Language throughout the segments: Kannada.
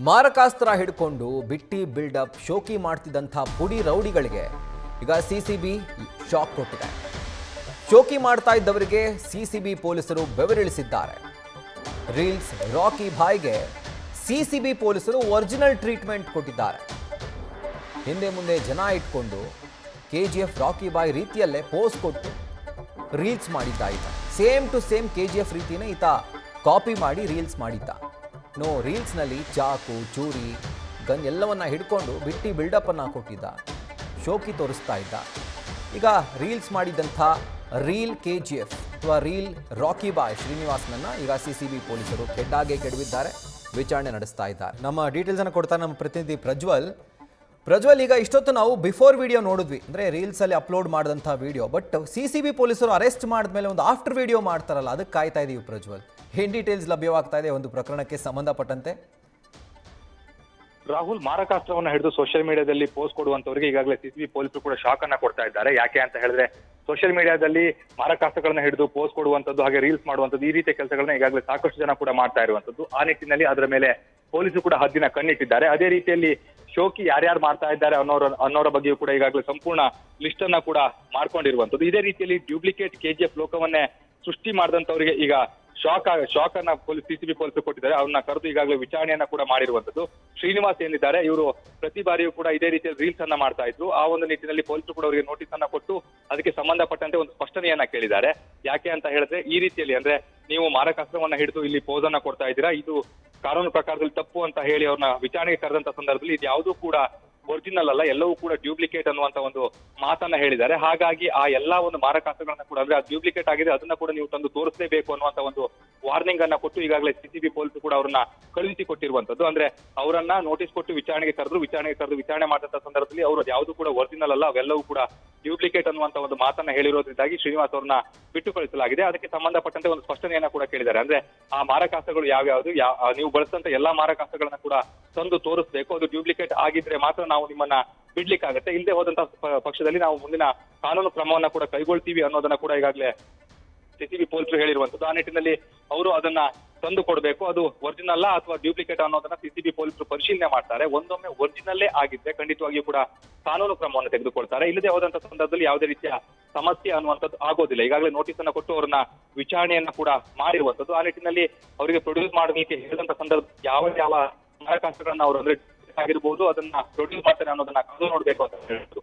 ಮಾರಕಾಸ್ತ್ರ ಹಿಡ್ಕೊಂಡು ಬಿಟ್ಟಿ ಬಿಲ್ಡಪ್ ಶೋಕಿ ಮಾಡ್ತಿದ್ದಂಥ ಪುಡಿ ರೌಡಿಗಳಿಗೆ ಈಗ ಸಿಸಿಬಿ ಶಾಕ್ ಕೊಟ್ಟಿದೆ. ಶೋಕಿ ಮಾಡ್ತಾ ಇದ್ದವರಿಗೆ ಸಿಸಿಬಿ ಪೊಲೀಸರು ಬೆವರಿಳಿಸಿದ್ದಾರೆ. ರೀಲ್ಸ್ ರಾಕಿ ಭಾಯ್ಗೆ ಸಿಸಿಬಿ ಪೊಲೀಸರು ಒರಿಜಿನಲ್ ಟ್ರೀಟ್ಮೆಂಟ್ ಕೊಟ್ಟಿದ್ದಾರೆ. ಹಿಂದೆ ಮುಂದೆ ಜನ ಇಟ್ಕೊಂಡು KGF ರಾಕಿ ಬಾಯ್ ರೀತಿಯಲ್ಲೇ ಪೋಸ್ ಕೊಟ್ಟು ರೀಲ್ಸ್ ಮಾಡಿದ್ದ ಈತ. ಸೇಮ್ ಟು ಸೇಮ್ KGF ರೀತಿಯೇ ಈತ ಕಾಪಿ ಮಾಡಿ ರೀಲ್ಸ್ ಮಾಡಿದ್ದ. ರೀಲ್ಸ್ನಲ್ಲಿ ಚಾಕು ಚೂರಿ ಗನ್ ಎಲ್ಲವನ್ನ ಹಿಡ್ಕೊಂಡು ಬಿಟ್ಟಿ ಬಿಲ್ಡಪ್ಪನ್ನು ಕೊಟ್ಟಿದ್ದ, ಶೋಕಿ ತೋರಿಸ್ತಾ ಇದ್ದ. ಈಗ ರೀಲ್ಸ್ ಮಾಡಿದಂಥ ರೀಲ್ KGF ಅಥವಾ ರೀಲ್ ರಾಕಿ ಬಾಯ್ ಶ್ರೀನಿವಾಸ್ನನ್ನ ಈಗ ಸಿಸಿಬಿ ಪೊಲೀಸರು ಕೆಡ್ಡಾಗೆ ಕೆಡವಿದ್ದಾರೆ, ವಿಚಾರಣೆ ನಡೆಸ್ತಾ ಇದ್ದಾರೆ. ನಮ್ಮ ಡೀಟೇಲ್ಸನ್ನು ಕೊಡ್ತಾರೆ ನಮ್ಮ ಪ್ರತಿನಿಧಿ ಪ್ರಜ್ವಲ್. ಈಗ ಇಷ್ಟೊತ್ತು ನಾವು ಬಿಫೋರ್ ವಿಡಿಯೋ ನೋಡಿದ್ವಿ, ಅಂದರೆ ರೀಲ್ಸಲ್ಲಿ ಅಪ್ಲೋಡ್ ಮಾಡಿದಂಥ ವಿಡಿಯೋ. ಬಟ್ ಸಿಸಿಬಿ ಪೊಲೀಸರು ಅರೆಸ್ಟ್ ಮಾಡಿದ್ಮೇಲೆ ಒಂದು ಆಫ್ಟರ್ ವಿಡಿಯೋ ಮಾಡ್ತಾರಲ್ಲ, ಅದಕ್ಕೆ ಕಾಯ್ತಾ ಇದೀವಿ ಪ್ರಜ್ವಲ್. ಏನ್ ಡೀಟೇಲ್ಸ್ ಲಭ್ಯವಾಗ್ತಾ ಇದೆ ಒಂದು ಪ್ರಕರಣಕ್ಕೆ ಸಂಬಂಧಪಟ್ಟಂತೆ? ರಾಹುಲ್, ಮಾರಕಾಸ್ತ್ರವನ್ನ ಹಿಡಿದು ಸೋಷಿಯಲ್ ಮೀಡಿಯಾದಲ್ಲಿ ಪೋಸ್ಟ್ ಕೊಡುವಂತವರಿಗೆ ಈಗಾಗಲೇ ಸಿಸಿಬಿ ಪೊಲೀಸರು ಕೂಡ ಶಾಕ್ ಅನ್ನ ಕೊಡ್ತಾ ಇದ್ದಾರೆ. ಯಾಕೆ ಅಂತ ಹೇಳಿದ್ರೆ, ಸೋಷಿಯಲ್ ಮೀಡಿಯಾದಲ್ಲಿ ಮಾರಕಾಸ್ತ್ರಗಳನ್ನ ಹಿಡಿದು ಪೋಸ್ಟ್ ಕೊಡುವಂತದ್ದು, ಹಾಗೆ ರೀಲ್ಸ್ ಮಾಡುವಂತದ್ದು, ಈ ರೀತಿಯ ಕೆಲಸಗಳನ್ನ ಈಗಾಗಲೇ ಸಾಕಷ್ಟು ಜನ ಕೂಡ ಮಾಡ್ತಾ ಇರುವಂತದ್ದು. ಆ ನಿಟ್ಟಿನಲ್ಲಿ ಅದರ ಮೇಲೆ ಪೊಲೀಸರು ಕೂಡ ಹದ್ದಿನ ಕಣ್ಣಿಟ್ಟಿದ್ದಾರೆ. ಅದೇ ರೀತಿಯಲ್ಲಿ ಶೋಕಿ ಯಾರ್ಯಾರು ಮಾಡ್ತಾ ಇದ್ದಾರೆ ಅನ್ನೋರ ಬಗ್ಗೆಯೂ ಕೂಡ ಈಗಾಗಲೇ ಸಂಪೂರ್ಣ ಲಿಸ್ಟ್ ಅನ್ನ ಕೂಡ ಮಾಡ್ಕೊಂಡಿರುವಂತದ್ದು. ಇದೇ ರೀತಿಯಲ್ಲಿ ಡ್ಯೂಪ್ಲಿಕೇಟ್ KGF ಲೋಕವನ್ನೇ ಸೃಷ್ಟಿ ಮಾಡಿದಂತವರಿಗೆ ಈಗ ಶಾಕ್ ಅನ್ನ ಸಿಸಿಬಿ ಪೊಲೀಸರು ಕೊಟ್ಟಿದ್ದಾರೆ. ಅವ್ರನ್ನ ಕರೆದು ಈಗಾಗಲೇ ವಿಚಾರಣೆಯನ್ನ ಕೂಡ ಮಾಡಿರುವಂತದ್ದು. ಶ್ರೀನಿವಾಸ್ ಏನಿದ್ದಾರೆ, ಇವರು ಪ್ರತಿ ಬಾರಿಯೂ ಕೂಡ ಇದೇ ರೀತಿಯಲ್ಲಿ ರೀಲ್ಸ್ ಅನ್ನ ಮಾಡ್ತಾ ಇದ್ರು. ಆ ಒಂದು ನಿಟ್ಟಿನಲ್ಲಿ ಪೊಲೀಸರು ಕೂಡ ಅವರಿಗೆ ನೋಟಿಸ್ ಅನ್ನ ಕೊಟ್ಟು ಅದಕ್ಕೆ ಸಂಬಂಧಪಟ್ಟಂತೆ ಒಂದು ಸ್ಪಷ್ಟನೆಯನ್ನ ಕೇಳಿದ್ದಾರೆ. ಯಾಕೆ ಅಂತ ಹೇಳಿದ್ರೆ, ಈ ರೀತಿಯಲ್ಲಿ ಅಂದ್ರೆ ನೀವು ಮಾರಕಾಸ್ತ್ರವನ್ನ ಹಿಡಿದು ಇಲ್ಲಿ ಪೋಸ್ ಅನ್ನ ಕೊಡ್ತಾ ಇದ್ದೀರಾ, ಇದು ಕಾನೂನು ಪ್ರಕಾರದಲ್ಲಿ ತಪ್ಪು ಅಂತ ಹೇಳಿ ಅವ್ರನ್ನ ವಿಚಾರಣೆಗೆ ಕರೆದಂತ ಸಂದರ್ಭದಲ್ಲಿ ಇದು ಯಾವುದೂ ಕೂಡ ಒರಿಜಿನಲ್ ಅಲ್ಲ, ಎಲ್ಲವೂ ಕೂಡ ಡ್ಯೂಪ್ಲಿಕೇಟ್ ಅನ್ನುವಂತ ಒಂದು ಮಾತನ್ನ ಹೇಳಿದ್ದಾರೆ. ಹಾಗಾಗಿ ಆ ಎಲ್ಲಾ ಒಂದು ಮಾರಕಾಸ್ತ್ರಗಳನ್ನ ಕೂಡ ಅಂದ್ರೆ ಡ್ಯೂಪ್ಲಿಕೇಟ್ ಆಗಿದೆ, ಅದನ್ನ ಕೂಡ ನೀವು ತಂದು ತೋರಿಸಲೇಬೇಕು ಅನ್ನುವಂತ ಒಂದು ವಾರ್ನಿಂಗ್ ಅನ್ನ ಕೊಟ್ಟು ಈಗಾಗಲೇ ಸಿಸಿಬಿ ಪೊಲೀಸರು ಕೂಡ ಅವ್ರನ್ನ ಕಳುಹಿಸಿ ಕೊಟ್ಟಿರುವಂತದ್ದು. ಅಂದ್ರೆ ಅವರನ್ನ ನೋಟಿಸ್ ಕೊಟ್ಟು ವಿಚಾರಣೆಗೆ ವಿಚಾರಣೆ ಮಾಡಿದಂತ ಸಂದರ್ಭದಲ್ಲಿ ಅವರು ಯಾವುದು ಕೂಡ ಒರಿಜಿನಲ್ ಅಲ್ಲ, ಅವೆಲ್ಲವೂ ಕೂಡ ಡ್ಯೂಪ್ಲಿಕೇಟ್ ಅನ್ನುವಂತ ಒಂದು ಮಾತನ್ನ ಹೇಳಿರೋದ್ರಿಂದಾಗಿ ಶ್ರೀನಿವಾಸ್ ಅವ್ರನ್ನ ಬಿಟ್ಟು ಕಳಿಸಲಾಗಿದೆ. ಅದಕ್ಕೆ ಸಂಬಂಧಪಟ್ಟಂತೆ ಒಂದು ಸ್ಪಷ್ಟನೆಯನ್ನ ಕೂಡ ಕೇಳಿದ್ದಾರೆ. ಅಂದ್ರೆ ಆ ಮಾರಕಾಸ್ತ್ರಗಳು ಯಾವ್ಯಾವುದು, ನೀವು ಬಳಸಿದಂತ ಎಲ್ಲಾ ಮಾರಕಾಸ್ತ್ರಗಳನ್ನ ಕೂಡ ತಂದು ತೋರಿಸಬೇಕು, ಅದು ಡ್ಯೂಪ್ಲಿಕೇಟ್ ಆಗಿದ್ರೆ ಮಾತ್ರ ನಾವು ನಿಮ್ಮನ್ನ ಬಿಡ್ಲಿಕ್ಕಾಗತ್ತೆ, ಇಲ್ಲದೆ ಹೋದಂತ ಪಕ್ಷದಲ್ಲಿ ನಾವು ಮುಂದಿನ ಕಾನೂನು ಕ್ರಮವನ್ನ ಕೂಡ ಕೈಗೊಳ್ತೀವಿ ಅನ್ನೋದನ್ನ ಕೂಡ ಈಗಾಗಲೇ ಸಿಸಿಬಿ ಪೊಲೀಸರು ಹೇಳಿರುವಂತದ್ದು. ಆ ನಿಟ್ಟಿನಲ್ಲಿ ಅವರು ಅದನ್ನ ತಂದು ಕೊಡಬೇಕು, ಅದು ಒರಿಜಿನಲ್ ಅಥವಾ ಡ್ಯೂಪ್ಲಿಕೇಟ್ ಅನ್ನೋದನ್ನ ಸಿಸಿಬಿ ಪೊಲೀಸರು ಪರಿಶೀಲನೆ ಮಾಡ್ತಾರೆ. ಒಂದೊಮ್ಮೆ ಒರಿಜಿನಲ್ಲೇ ಆಗಿದ್ರೆ ಖಂಡಿತವಾಗಿಯೂ ಕೂಡ ಕಾನೂನು ಕ್ರಮವನ್ನು ತೆಗೆದುಕೊಳ್ತಾರೆ. ಇಲ್ಲದೆ ಹೋದಂತ ಸಂದರ್ಭದಲ್ಲಿ ಯಾವುದೇ ರೀತಿಯ ಸಮಸ್ಯೆ ಅನ್ನುವಂಥದ್ದು ಆಗೋದಿಲ್ಲ. ಈಗಾಗಲೇ ನೋಟಿಸ್ ಅನ್ನ ಕೊಟ್ಟು ಅವ್ರನ್ನ ವಿಚಾರಣೆಯನ್ನ ಕೂಡ ಮಾಡಿರುವಂತದ್ದು. ಆ ನಿಟ್ಟಿನಲ್ಲಿ ಅವರಿಗೆ ಪ್ರೊಡ್ಯೂಸ್ ಮಾಡಲಿಕ್ಕೆ ಹೇಳಿದಂತ ಸಂದರ್ಭ ಯಾವ ಮಾರಕಾಸ್ತ್ರಗಳನ್ನ ಅವರು ಅಂದ್ರೆ ಆಗಿರ್ಬೋದು ಅದನ್ನ ಪ್ರೊಡ್ಯೂಸ್ ಮಾಡ್ತಾರೆ ಅನ್ನೋದನ್ನ ಕಾದು ನೋಡ್ಬೇಕು ಅಂತ ಹೇಳಿದ್ರು.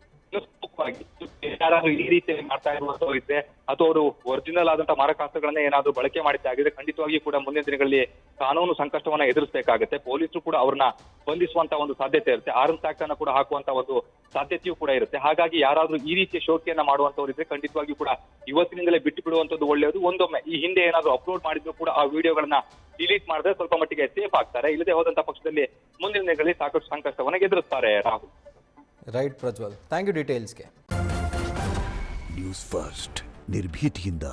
ಯಾರಾದ್ರೂ ಈ ರೀತಿಯಲ್ಲಿ ಮಾಡ್ತಾ ಇರುವಂತವ್ರು ಇದ್ರೆ ಅಥವಾ ಅವರು ಒರಿಜಿನಲ್ ಆದಂತಹ ಮಾರಕಾಸ್ತ್ರಗಳನ್ನ ಏನಾದ್ರು ಬಳಕೆ ಮಾಡಿದ್ದಾಗಿದ್ರೆ ಖಂಡಿತವಾಗಿಯೂ ಕೂಡ ಮುಂದಿನ ದಿನಗಳಲ್ಲಿ ಕಾನೂನು ಸಂಕಷ್ಟವನ್ನ ಎದುರಿಸಬೇಕಾಗುತ್ತೆ. ಪೊಲೀಸರು ಕೂಡ ಅವ್ರನ್ನ ಬಂಧಿಸುವಂತ ಒಂದು ಸಾಧ್ಯತೆ ಇರುತ್ತೆ, ಆರ್ಮ್ಸ್ ಆಕ್ಟ್ ಅನ್ನ ಕೂಡ ಹಾಕುವಂತ ಒಂದು ಸಾಧ್ಯತೆಯೂ ಕೂಡ ಇರುತ್ತೆ. ಹಾಗಾಗಿ ಯಾರಾದ್ರೂ ಈ ರೀತಿಯ ಶೋಕಿಯನ್ನ ಮಾಡುವಂತವ್ರು ಇದ್ರೆ ಖಂಡಿತವಾಗಿಯೂ ಕೂಡ ಇವತ್ತಿನಿಂದಲೇ ಬಿಟ್ಟು ಬಿಡುವಂತದ್ದು ಒಳ್ಳೆಯದು. ಒಂದೊಮ್ಮೆ ಈ ಹಿಂದೆ ಏನಾದ್ರು ಅಪ್ಲೋಡ್ ಮಾಡಿದ್ರು ಕೂಡ ಆ ವಿಡಿಯೋಗಳನ್ನ ಡಿಲೀಟ್ ಮಾಡಿದ್ರೆ ಸ್ವಲ್ಪ ಮಟ್ಟಿಗೆ ಸೇಫ್ ಆಗ್ತಾರೆ. ಇಲ್ಲದೆ ಹೋದಂತ ಪಕ್ಷದಲ್ಲಿ ಮುಂದಿನ ದಿನಗಳಲ್ಲಿ ಸಾಕಷ್ಟು ಸಂಕಷ್ಟವನ್ನ ಎದುರಿಸ್ತಾರೆ. Rahul. Right Prajwal, thank you ಡೀಟೇಲ್ಸ್ಗೆ. ನ್ಯೂಸ್ ಫಸ್ಟ್ ನಿರ್ಭೀತಿಯಿಂದ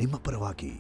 ನಿಮ್ಮ ಪರವಾಗಿ.